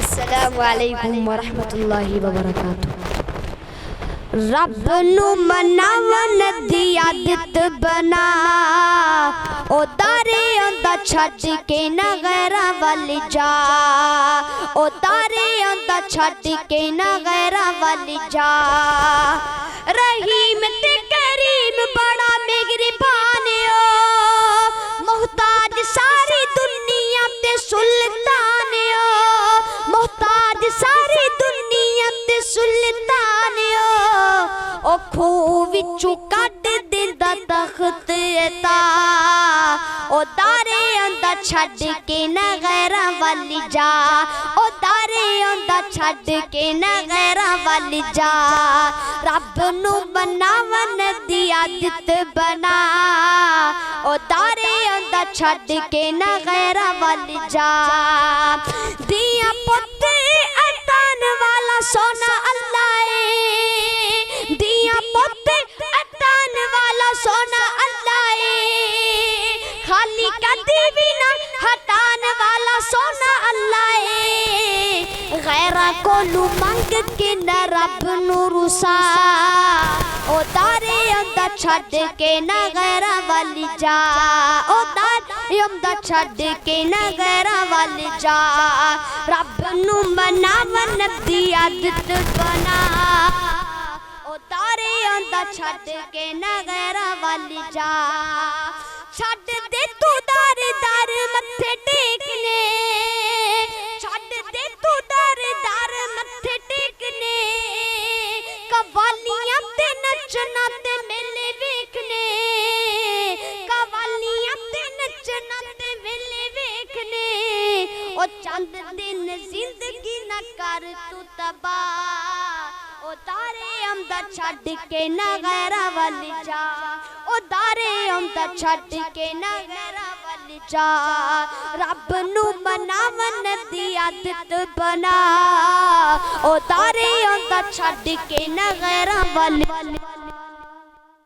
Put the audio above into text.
अस्सलामु अलैकुम वरहमतुल्लाहि वबरकातुहू। रब नू मनावन दी आदत बना, ओ तारे आंदा छड्ड के ना गैरां वल जा, ओ तारे आंदा छड्ड के ना गैरां वल जा। रहीम ते करीम बड़ा मेहरबान ओ, मोहताज सारी दुनिया ते सुल्तान ओ, मोहताज सारी दुनिया ते सुल्तान ओ खूह विचों कढ दिंदा तख्त अता, ओ तारे आंदा छड्ड के ना गैरां वल जा, ओ तारे आंदा छड्ड के ना गैरां वल जा। रब नू मनावन दी आदत बना, ओ तारे आंदा छड्ड के ना गैरां वल जा। दिया पुत्त अतान वाला सोना अल्लाह है, दिया पुत्त अतान वाला सोना अल्लाह है, खाली कदी भी ना हटान वाला सोना अल्लाह है। गैरा कोलू मंग के न रब नू रुसा, ओ तारे आंदा छड्ड के ना गैरां वल जा, ओ तारे आंदा छड्ड के ना गैरां वल जा। रब नू मनावन दी आदत बना, ओ तारे आंदा छड्ड के ना गैरां वल जा। छड्ड दे तू दर दर मत्थे टेकने, छड्ड दे तू दर दर मत्थे टेकने, कवालियां ते नचना ते मेले वेखने, कवालियां ते नचना ते मेले वेखने। ओ चंद दिन जिंदगी ना कर तू तबाह, ओ तारे आंदा छड्ड के ना गैरां वल जा, ओ तारे आंदा छड्ड के ना गैरां वल जा। रब नू मनावन दी आदत बना, ओ तारे आंदा छड्ड के ना गैरां वल